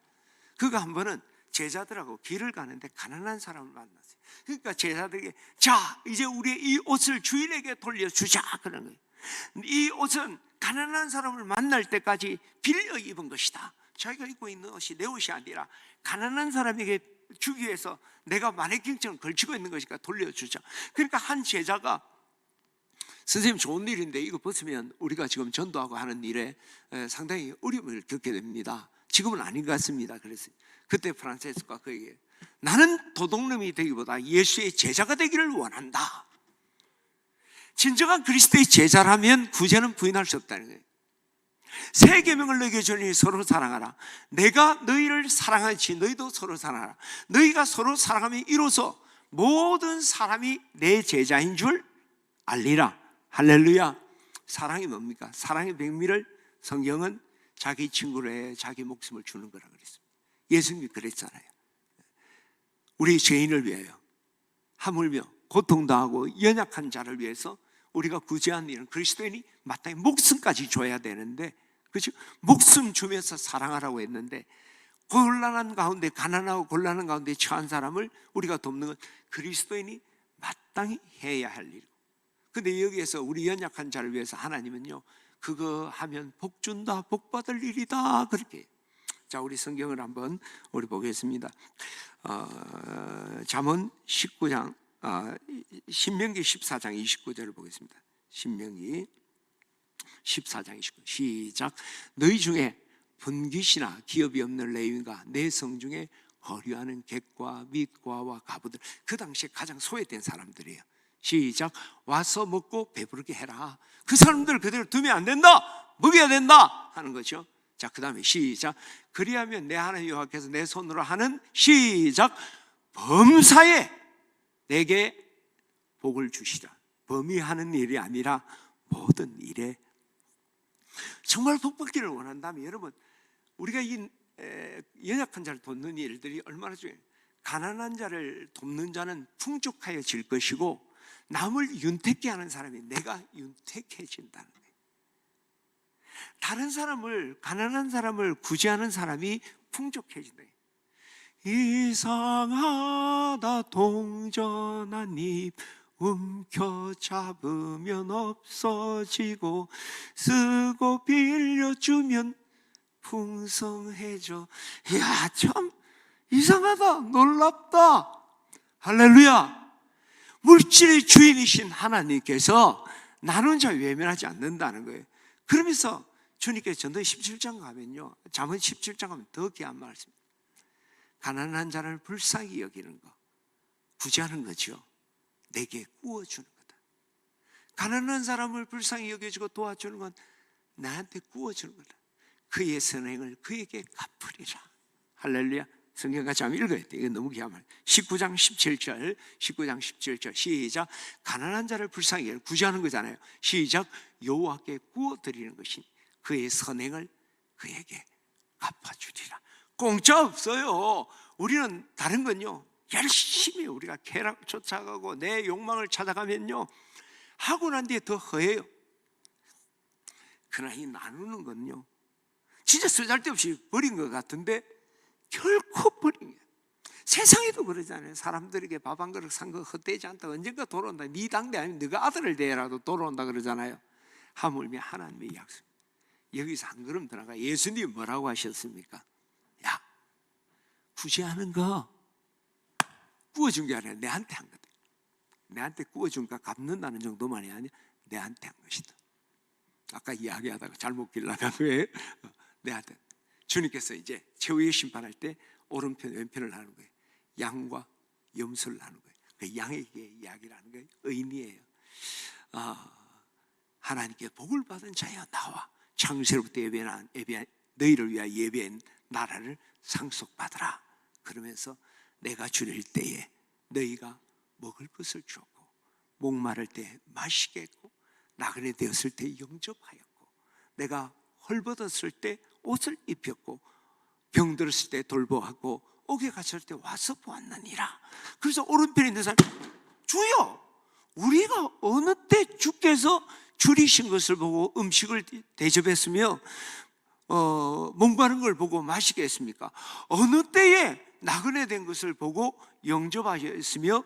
그가 한 번은 제자들하고 길을 가는데 가난한 사람을 만났어요. 그러니까 제자들에게 자 이제 우리의 이 옷을 주인에게 돌려주자 그러는 거예요. 이 옷은 가난한 사람을 만날 때까지 빌려 입은 것이다. 자기가 입고 있는 옷이 내 옷이 아니라 가난한 사람에게 주기 위해서 내가 마네킹처럼 걸치고 있는 것이니까 돌려주자. 그러니까 한 제자가 선생님 좋은 일인데 이거 벗으면 우리가 지금 전도하고 하는 일에 상당히 어려움을 겪게 됩니다. 지금은 아닌 것 같습니다. 그래서 그때 프란체스코가 그에게 나는 도둑놈이 되기보다 예수의 제자가 되기를 원한다. 진정한 그리스도의 제자라면 구제는 부인할 수 없다는 거예요. 새 계명을 너희에게 주니 서로 사랑하라. 내가 너희를 사랑하듯이 너희도 서로 사랑하라. 너희가 서로 사랑하면 이로써 모든 사람이 내 제자인 줄 알리라. 할렐루야. 사랑이 뭡니까? 사랑의 백미를 성경은 자기 친구를 해 자기 목숨을 주는 거라 그랬습니다. 예수님이 그랬잖아요. 우리 죄인을 위하여 하물며 고통당하고 연약한 자를 위해서 우리가 구제하는 일은 그리스도인이 마땅히 목숨까지 줘야 되는데, 그렇죠? 목숨 주면서 사랑하라고 했는데 곤란한 가운데, 가난하고 곤란한 가운데 처한 사람을 우리가 돕는 건 그리스도인이 마땅히 해야 할 일이고, 근데 여기에서 우리 연약한 자를 위해서 하나님은요 그거 하면 복 준다, 복 받을 일이다 그렇게. 자, 우리 성경을 한번 우리 보겠습니다. 잠언 19장 신명기 14장 29절을 보겠습니다. 신명기 14장 29절 시작. 너희 중에 분깃이나 기업이 없는 레위인과 내 성중에 거류하는 객과 밑과와 가부들, 그 당시에 가장 소외된 사람들이에요. 시작. 와서 먹고 배부르게 해라. 그 사람들 그대로 두면 안 된다, 먹여야 된다 하는 거죠. 자, 그 다음에 시작. 그리하면 내 하나님 여호와께서 내 손으로 하는 시작 범사에 내게 복을 주시라. 범이 하는 일이 아니라 모든 일에. 정말 복 받기를 원한다면 여러분, 우리가 이 연약한 자를 돕는 일들이 얼마나 중요해요. 가난한 자를 돕는 자는 풍족하여질 것이고 남을 윤택케 하는 사람이 내가 윤택해진다는 거예요. 다른 사람을, 가난한 사람을 구제하는 사람이 풍족해진다. 이상하다 동전한 입 움켜잡으면 없어지고 쓰고 빌려주면 풍성해져. 이야, 참 이상하다, 놀랍다. 할렐루야. 물질의 주인이신 하나님께서 나눈 자 외면하지 않는다는 거예요. 그러면서 주님께서 전도 17장 가면요, 잠언 17장 가면 더 귀한 말씀, 가난한 자를 불쌍히 여기는 거, 구제하는 거죠. 내게 구워주는 거다. 가난한 사람을 불쌍히 여겨주고 도와주는 건 나한테 구워주는 거다. 그의 선행을 그에게 갚으리라. 할렐루야. 성경 같이 한번 읽어야 돼. 이거 너무 귀한 말. 19장 17절 시작. 가난한 자를 불쌍히 여겨 구제하는 거잖아요. 시작. 여호와께 구워드리는 것이 그의 선행을 그에게 갚아주리라. 공짜 없어요. 우리는 다른 건요, 열심히 우리가 쾌락 쫓아가고 내 욕망을 찾아가면요, 하고 난 뒤에 더 허해요. 그러나 이 나누는 건요, 진짜 쓰잘데없이 버린 것 같은데 결코 버린 거예요. 세상에도 그러잖아요. 사람들에게 밥 한 그릇 산 거 헛되지 않다. 언젠가 돌아온다. 네 당대 아니면 네가 아들을 대라도 돌아온다 그러잖아요. 하물며 하나님의 약속. 여기서 한 걸음 들어가. 예수님 뭐라고 하셨습니까? 야, 구제하는 거 구워준 게 아니라 내한테 한 거다. 내한테 구워준 거 갚는다는 정도만이 아니야. 내한테 한 것이다. 아까 이야기하다가 잘못 길러간 거예요. 내한테. 주님께서 이제 최후의 심판할 때 오른편 왼편을 하는 거예요. 양과 염소를 하는 거예요. 그 양에게 이야기를 하는 거예요. 의인이에요. 하나님께 복을 받은 자여 나와 창세로부터 예배한 너희를 위하여 예배한 나라를 상속받으라. 그러면서 내가 주릴 때에 너희가 먹을 것을 주었고 목마를 때 마시게 했고 나그네 되었을 때 영접하였고 내가 헐벗었을 때 옷을 입혔고 병들었을 때 돌보았고 옥에 갇혔을 때 와서 보았느니라. 그래서 오른편에 있는 사람, 주여, 우리가 어느 때 주께서 줄이신 것을 보고 음식을 대접했으며 몸가는 걸 보고 마시게 했습니까? 어느 때에 나그네 된 것을 보고 영접하셨으며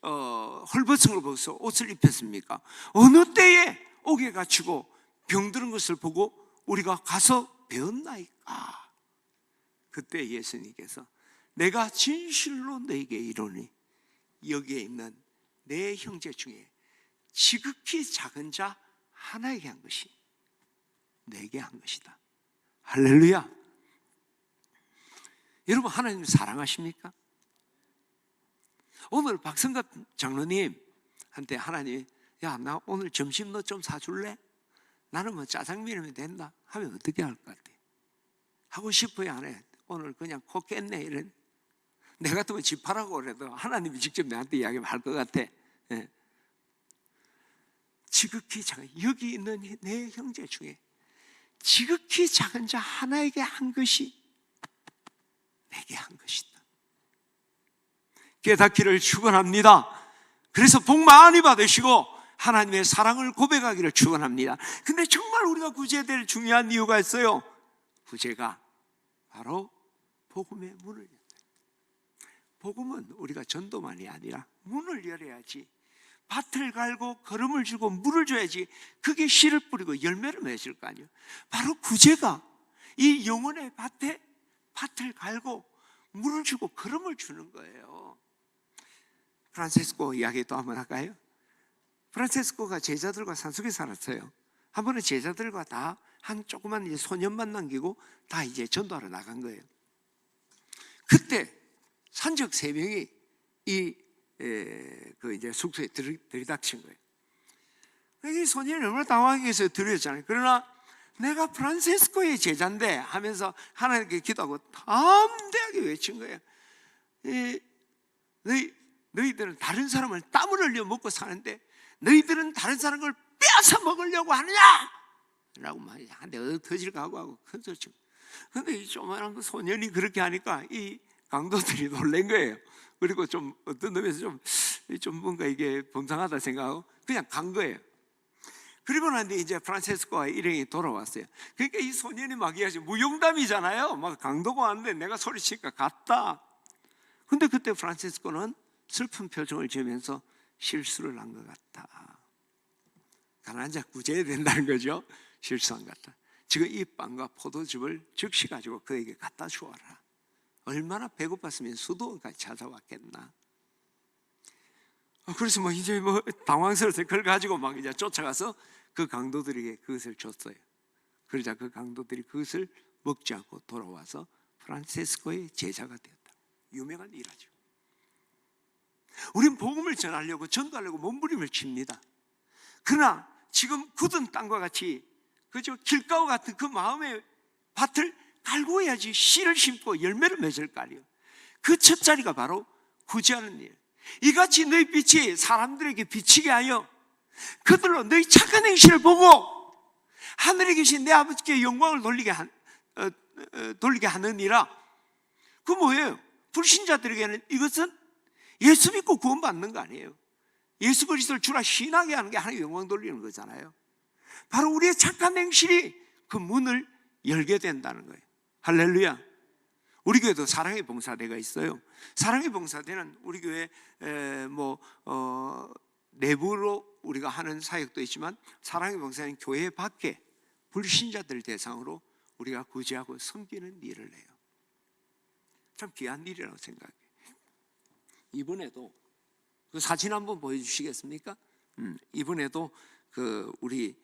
헐벗은 걸 보고서 옷을 입혔습니까? 어느 때에 옥에 갇히고 병드는 것을 보고 우리가 가서 배웠나이까? 그때 예수님께서 내가 진실로 너에게 이르노니 여기에 있는 내 형제 중에 지극히 작은 자 하나에게 한 것이 내게 한 것이다. 할렐루야. 여러분, 하나님 사랑하십니까? 오늘 박성갑 장로님한테 하나님이 야, 나 오늘 점심 너 좀 사줄래? 나는 뭐 짜장면이면 된다 하면 어떻게 할 것 같아? 하고 싶어요, 안 해? 오늘 그냥 코 깼네 이런. 내가 같으면 집 팔라고 그래도 하나님이 직접 나한테 이야기하면 할 것 같아. 예. 지극히 작은, 여기 있는 내 형제 중에 지극히 작은 자 하나에게 한 것이 내게 한 것이다. 깨닫기를 축원합니다. 그래서 복 많이 받으시고 하나님의 사랑을 고백하기를 축원합니다. 근데 정말 우리가 구제해야 될 중요한 이유가 있어요. 구제가 바로 복음의 문을 연다. 복음은 우리가 전도만이 아니라 문을 열어야지. 밭을 갈고 거름을 주고 물을 줘야지 그게 씨를 뿌리고 열매를 맺을 거 아니에요. 바로 구제가 이 영혼의 밭에 밭을 갈고 물을 주고 거름을 주는 거예요. 프란체스코 이야기 또 한번 할까요? 프란체스코가 제자들과 산속에 살았어요. 한 번은 제자들과 다 한 조그만 이제 소년만 남기고 다 이제 전도하러 나간 거예요. 그때 산적 3명이 그 이제 숙소에 들이닥친 거예요. 이 소년이 얼마나 당황해서 들였잖아요. 그러나 내가 프란체스코의 제자인데 하면서 하나님께 기도하고 담대하게 외친 거예요. 너희들은 다른 사람을 땀을 흘려 먹고 사는데 너희들은 다른 사람을 빼앗아 먹으려고 하느냐? 라고 한대 터질 각오하고 큰 소리 치고. 근데 이 조그만한 그 소년이 그렇게 하니까 이 강도들이 놀란 거예요. 그리고 좀 어떤 놈에서 좀 뭔가 이게 범상하다 생각하고 그냥 간 거예요. 그리고 난 뒤에 이제 프란체스코와 일행이 돌아왔어요. 그러니까 이 소년이 막 이야기하지, 무용담이잖아요. 막 강도가 왔는데 내가 소리치니까 갔다. 근데 그때 프란체스코는 슬픈 표정을 지으면서 실수를 한 것 같다. 가난한 자 구제해야 된다는 거죠. 실수한 것 같다. 지금 이 빵과 포도즙을 즉시 가지고 그에게 갖다 주어라. 얼마나 배고팠으면 수도원까지 찾아왔겠나. 그래서 뭐 이제 뭐 당황스러워서 그걸 가지고 막 이제 쫓아가서 그 강도들에게 그것을 줬어요. 그러자 그 강도들이 그것을 먹지 않고 돌아와서 프란체스코의 제자가 되었다. 유명한 일화죠. 우린 복음을 전하려고 전도하려고 몸부림을 칩니다. 그러나 지금 굳은 땅과 같이 그저 길가와 같은 그 마음의 밭을 갈고 해야지 씨를 심고 열매를 맺을 거 아니에요. 그 첫 자리가 바로 구제하는 일. 이같이 너희 빛이 사람들에게 비치게 하여 그들로 너희 착한 행실을 보고 하늘에 계신 내 아버지께 영광을 돌리게 하느니라. 그 뭐예요? 불신자들에게는 이것은 예수 믿고 구원받는 거 아니에요. 예수 그리스도를 주라 신하게 하는 게 하나님 영광 돌리는 거잖아요. 바로 우리의 착한 행실이 그 문을 열게 된다는 거예요. 할렐루야. 우리 교회도 사랑의 봉사대가 있어요. 사랑의 봉사대는 우리 교회 내부로 우리가 하는 사역도 있지만, 사랑의 봉사는 교회 밖에 불신자들 대상으로 우리가 구제하고 섬기는 일을 해요. 참 귀한 일이라고 생각해요. 이번에도 그 사진 한번 보여주시겠습니까? 이번에도 그 우리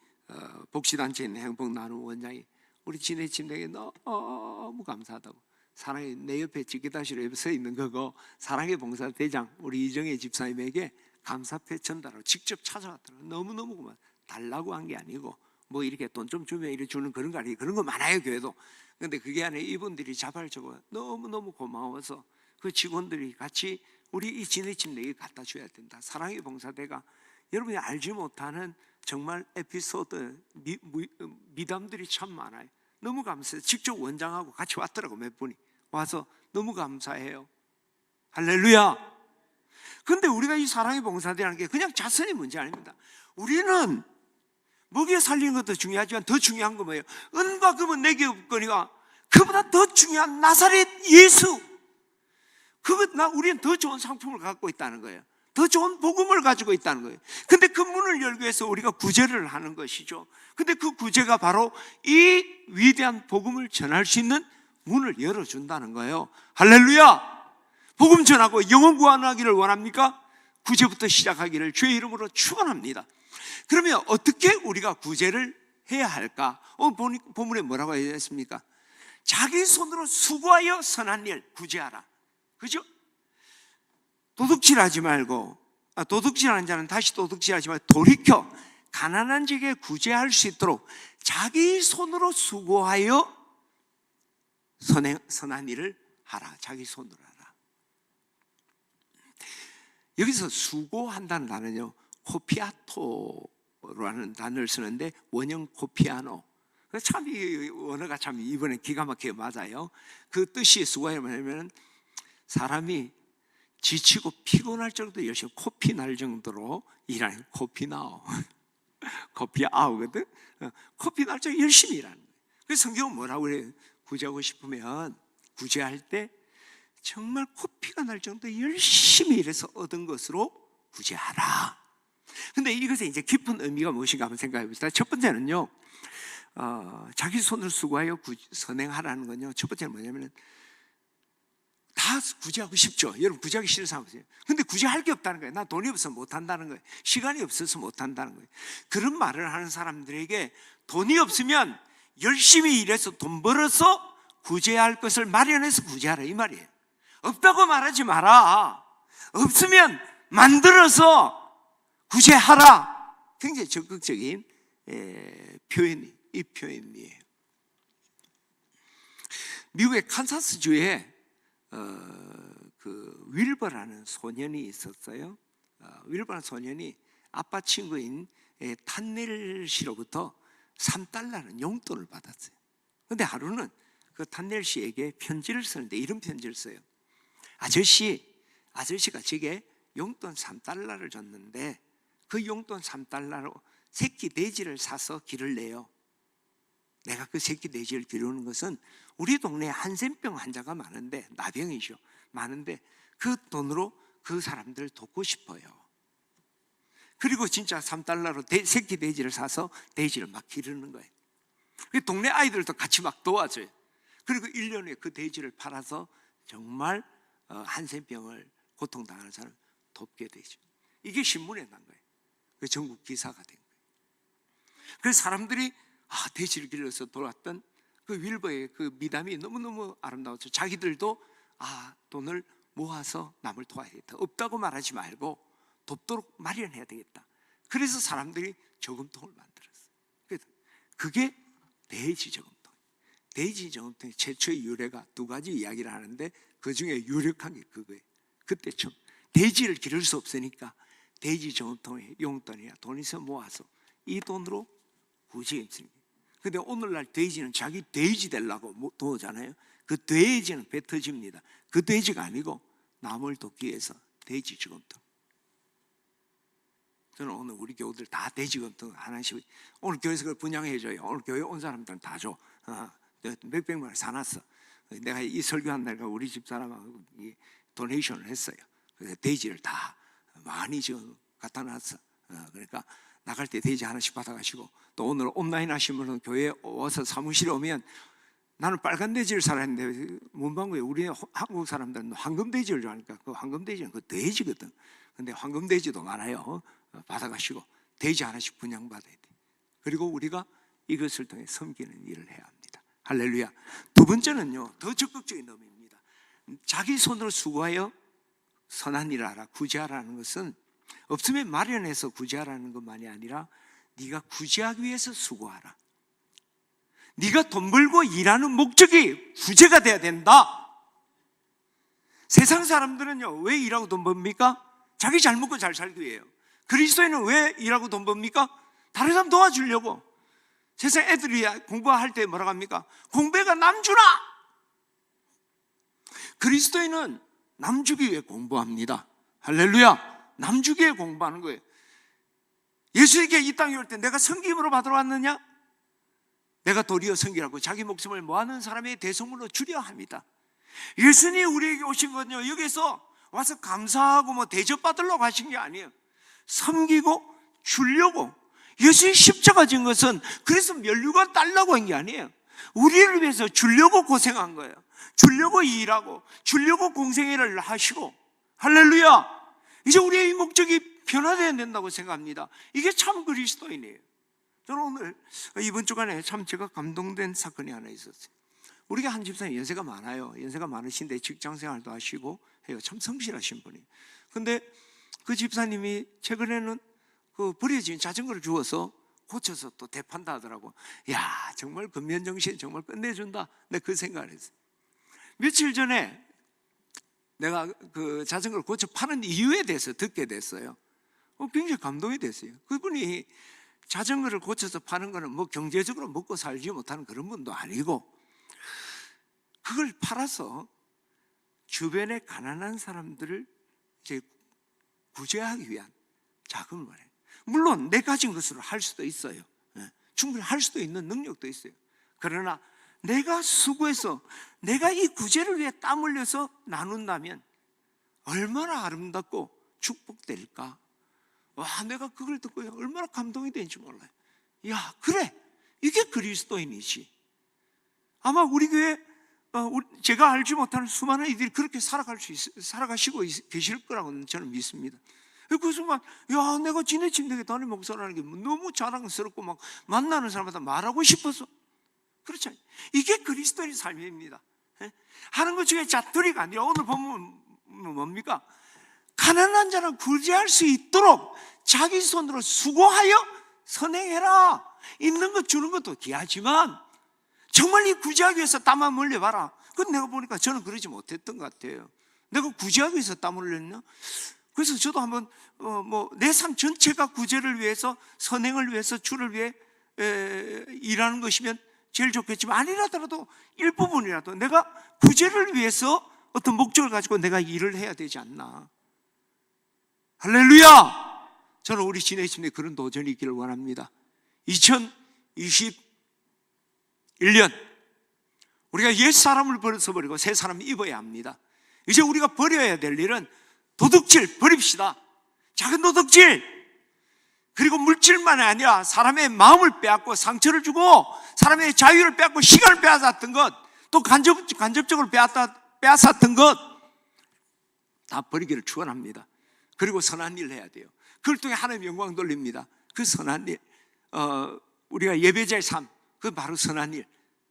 복지단체 있는 행복나눔 원장이 우리 지네집에게 너무 감사하다고, 사랑의 내 옆에 지기다시로 옆에 서 있는 그거 사랑의 봉사대장 우리 이정혜 집사님에게 감사패 전달하러 직접 찾아왔더라고요. 너무너무 고마워. 달라고 한 게 아니고 뭐 이렇게 돈 좀 주면 이렇게 주는 그런 거 아니에요. 그런 거 많아요, 교회도. 근데 그게 아니라 이분들이 자발적으로 너무너무 고마워서 그 직원들이 같이 우리 이 지네집 내게 갖다 줘야 된다. 사랑의 봉사대가 여러분이 알지 못하는 정말 에피소드, 미담들이 참 많아요. 너무 감사해요. 직접 원장하고 같이 왔더라고. 몇 분이 와서 너무 감사해요. 할렐루야. 근데 우리가 이 사랑의 봉사대라는 게 그냥 자선의 문제 아닙니다. 우리는 먹여 살리는 것도 중요하지만 더 중요한 건 뭐예요? 은과 금은 내게 없거니와 그보다 더 중요한 나사렛 예수, 우리는 더 좋은 상품을 갖고 있다는 거예요. 더 좋은 복음을 가지고 있다는 거예요. 근데 그 문을 열기 위해서 우리가 구제를 하는 것이죠. 근데 그 구제가 바로 이 위대한 복음을 전할 수 있는 문을 열어준다는 거예요. 할렐루야. 복음 전하고 영혼 구원하기를 원합니까? 구제부터 시작하기를 주의 이름으로 축원합니다. 그러면 어떻게 우리가 구제를 해야 할까? 본문에 뭐라고 했습니까? 자기 손으로 수고하여 선한 일 구제하라. 그죠? 도둑질하지 말고, 도둑질하는 자는 다시 도둑질하지 말고 돌이켜 가난한 자에게 구제할 수 있도록 자기 손으로 수고하여 선한 일을 하라. 자기 손으로 하라. 여기서 수고한다는 단어는요, 코피아토라는 단어를 쓰는데 원형 코피아노. 참 이 언어가 참 이번에 기가 막히게 맞아요. 그 뜻이 수고하면 뭐냐면 사람이 지치고 피곤할 정도로 열심히 코피 날 정도로 일하는 코피나오. 코피아우거든. 코피 날 정도로 열심히 일하는 거예요. 그래서 성경은 뭐라고 그래요? 구제하고 싶으면 구제할 때 정말 코피가 날 정도로 열심히 일해서 얻은 것으로 구제하라. 근데 이것에 이제 깊은 의미가 무엇인가 한번 생각해 봅시다. 첫 번째는요, 자기 손을 수고하여 선행하라는 건요, 첫 번째는 뭐냐면 다 구제하고 싶죠. 여러분 구제하기 싫은 사람 없어요. 근데 구제할 게 없다는 거예요. 나 돈이 없어서 못한다는 거예요. 시간이 없어서 못한다는 거예요. 그런 말을 하는 사람들에게 돈이 없으면 열심히 일해서 돈 벌어서 구제할 것을 마련해서 구제하라 이 말이에요. 없다고 말하지 마라. 없으면 만들어서 구제하라. 굉장히 적극적인 이 표현이에요. 미국의 칸사스주에 그 윌버라는 소년이 있었어요. 윌버라는 소년이 아빠 친구인 탄넬 씨로부터 $3는 용돈을 받았어요. 그런데 하루는 그 탄넬 씨에게 편지를 쓰는데 이런 편지를 써요. 아저씨가 제게 용돈 $3를 줬는데 그 용돈 $3로 새끼 돼지를 사서 기를 내요. 내가 그 새끼 돼지를 기르는 것은 우리 동네에 한센병 환자가 많은데, 나병이죠. 많은데 그 돈으로 그 사람들을 돕고 싶어요. 그리고 진짜 $3로 새끼 돼지를 사서 돼지를 막 기르는 거예요. 동네 아이들도 같이 막 도와줘요. 그리고 1년에 그 돼지를 팔아서 정말 한센병을 고통당하는 사람을 돕게 되죠. 이게 신문에 난 거예요. 그 전국 기사가 된 거예요. 그래서 사람들이 돼지를 길러서 돌았던 그 윌버의 그 미담이 너무너무 아름다웠죠. 자기들도 돈을 모아서 남을 도와야겠다. 없다고 말하지 말고 돕도록 마련해야 되겠다. 그래서 사람들이 저금통을 만들었어요. 그게 돼지 저금통. 대지 정통의 최초의 유래가 두 가지 이야기를 하는데 그 중에 유력한 게 그거예요. 그때 좀 대지를 기를 수 없으니까 대지 정통의 용돈이나 돈에서 모아서 이 돈으로 구제했습니다. 근데 오늘날 돼지는 자기 돼지 되려고 도우잖아요. 그 돼지는 배 터집니다. 그 돼지가 아니고 남을 돕기 위해서 돼지 저금통. 저는 오늘 우리 교우들 다 돼지 저금통 하나씩 오늘 교회에서 그걸 분양해줘요. 오늘 교회 온 사람들은 다 줘. 몇백만 원 사놨어. 내가 이 설교한 날과 우리 집사람하고 도네이션을 했어요. 그래서 돼지를 다 많이 지금 갖다 놨어. 그러니까 나갈 때 돼지 하나씩 받아가시고, 또 오늘 온라인 하신 분은 교회에 와서 사무실에 오면, 나는 빨간 돼지를 살았는데 문방구에 우리 한국 사람들은 황금 돼지를 좋아하니까 그 황금 돼지는 그 돼지거든. 근데 황금 돼지도 많아요. 받아가시고 돼지 하나씩 분양받아야 돼. 그리고 우리가 이것을 통해 섬기는 일을 해야 합니다. 할렐루야. 두 번째는요, 더 적극적인 의미입니다. 자기 손으로 수고하여 선한 일을 하라, 구제하라는 것은 없으면 마련해서 구제하라는 것만이 아니라 네가 구제하기 위해서 수고하라. 네가 돈 벌고 일하는 목적이 구제가 돼야 된다. 세상 사람들은요, 왜 일하고 돈 법니까? 자기 잘 먹고 잘 살기 위해요. 그리스도인은 왜 일하고 돈 법니까? 다른 사람 도와주려고. 세상 애들이 공부할 때 뭐라고 합니까? 공부가 남주라. 그리스도인은 남주기 위해 공부합니다. 할렐루야. 남주기 위해 공부하는 거예요. 예수에게 이 땅에 올 때 내가 섬김으로 받으러 왔느냐? 내가 도리어 섬기라고 자기 목숨을 모아는 사람의 대속물로 주려 합니다. 예수님이 우리에게 오신 건요, 여기서 와서 감사하고 뭐 대접받으려고 하신 게 아니에요. 섬기고 주려고. 예수의 십자가 진 것은 그래서 면류관 달라고 한 게 아니에요. 우리를 위해서 주려고 고생한 거예요. 주려고 일하고 주려고 공생애를 하시고. 할렐루야. 이제 우리의 목적이 변화되어야 된다고 생각합니다. 이게 참 그리스도인이에요. 저는 오늘 이번 주간에 참 제가 감동된 사건이 하나 있었어요. 우리가 한 집사님 연세가 많아요. 연세가 많으신데 직장생활도 하시고 해요. 참 성실하신 분이에요. 근데 그 집사님이 최근에는 그 버려진 자전거를 주워서 고쳐서 또 대판다 하더라고. 야, 정말 근면정신 정말 끝내준다. 내가 그 생각을 했어요. 며칠 전에 내가 그 자전거를 고쳐 파는 이유에 대해서 듣게 됐어요. 굉장히 감동이 됐어요. 그분이 자전거를 고쳐서 파는 거는 뭐 경제적으로 먹고 살지 못하는 그런 분도 아니고, 그걸 팔아서 주변의 가난한 사람들을 이제 구제하기 위한 자금을 말해요. 물론 내 가진 것으로 할 수도 있어요. 충분히 할 수도 있는 능력도 있어요. 그러나 내가 수고해서 내가 이 구제를 위해 땀 흘려서 나눈다면 얼마나 아름답고 축복될까. 와, 내가 그걸 듣고 얼마나 감동이 되는지 몰라요. 야, 그래, 이게 그리스도인이지. 아마 우리 교회 제가 알지 못하는 수많은 이들이 그렇게 살아가시고 계실 거라고 저는 믿습니다. 그 순간, 야, 내가 지네 침대에 담임 목사라는 게 너무 자랑스럽고 막 만나는 사람마다 말하고 싶어서. 그렇잖아요. 이게 그리스도인의 삶입니다. 하는 것 중에 자투리가 아니라 오늘 보면 뭡니까? 가난한 자는 구제할 수 있도록 자기 손으로 수고하여 선행해라. 있는 것 주는 것도 귀하지만 정말 이 구제하기 위해서 땀 안 흘려봐라. 그건 내가 보니까 저는 그러지 못했던 것 같아요. 내가 구제하기 위해서 땀 흘렸냐? 그래서 저도 한번 내 삶 전체가 구제를 위해서, 선행을 위해서, 주를 위해 일하는 것이면 제일 좋겠지만, 아니라더라도 일부분이라도 내가 구제를 위해서 어떤 목적을 가지고 내가 일을 해야 되지 않나. 할렐루야! 저는 우리 지내심에 그런 도전이 있기를 원합니다. 2021년 우리가 옛 사람을 벗어버리고 새 사람을 입어야 합니다. 이제 우리가 버려야 될 일은 도둑질 버립시다. 작은 도둑질. 그리고 물질만이 아니라 사람의 마음을 빼앗고 상처를 주고 사람의 자유를 빼앗고 시간을 빼앗았던 것, 또 간접적으로 빼앗았던 것 다 버리기를 축원합니다. 그리고 선한 일을 해야 돼요. 그걸 통해 하나님 영광 돌립니다. 그 선한 일, 우리가 예배자의 삶, 그 바로 선한 일,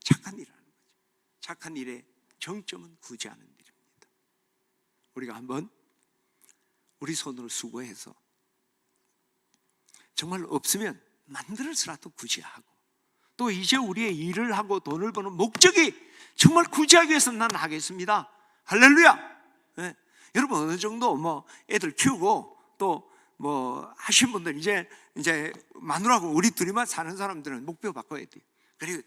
착한 일이라는 거죠. 착한 일의 정점은 구제하는 일입니다. 우리가 한번 우리 손으로 수고해서 정말 없으면 만들어서라도 구제하고, 또 이제 우리의 일을 하고 돈을 버는 목적이 정말 구제하기 위해서 난 하겠습니다. 할렐루야. 네. 여러분 어느 정도 뭐 애들 키우고 또 뭐 하신 분들 이제 마누라하고 우리 둘이만 사는 사람들은 목표 바꿔야 돼요. 그리고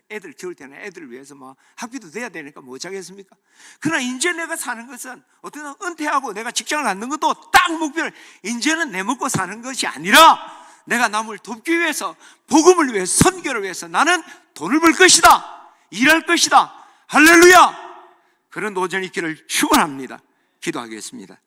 애들 키울 때는 애들을 위해서 뭐 학비도 돼야 되니까 뭐 어쩌겠습니까? 그러나 이제 내가 사는 것은 어떤 은퇴하고 내가 직장을 갖는 것도 딱 목표를, 이제는 내 먹고 사는 것이 아니라 내가 남을 돕기 위해서, 복음을 위해서, 선교를 위해서 나는 돈을 벌 것이다, 일할 것이다. 할렐루야. 그런 노전이 있기를 축원합니다. 기도하겠습니다.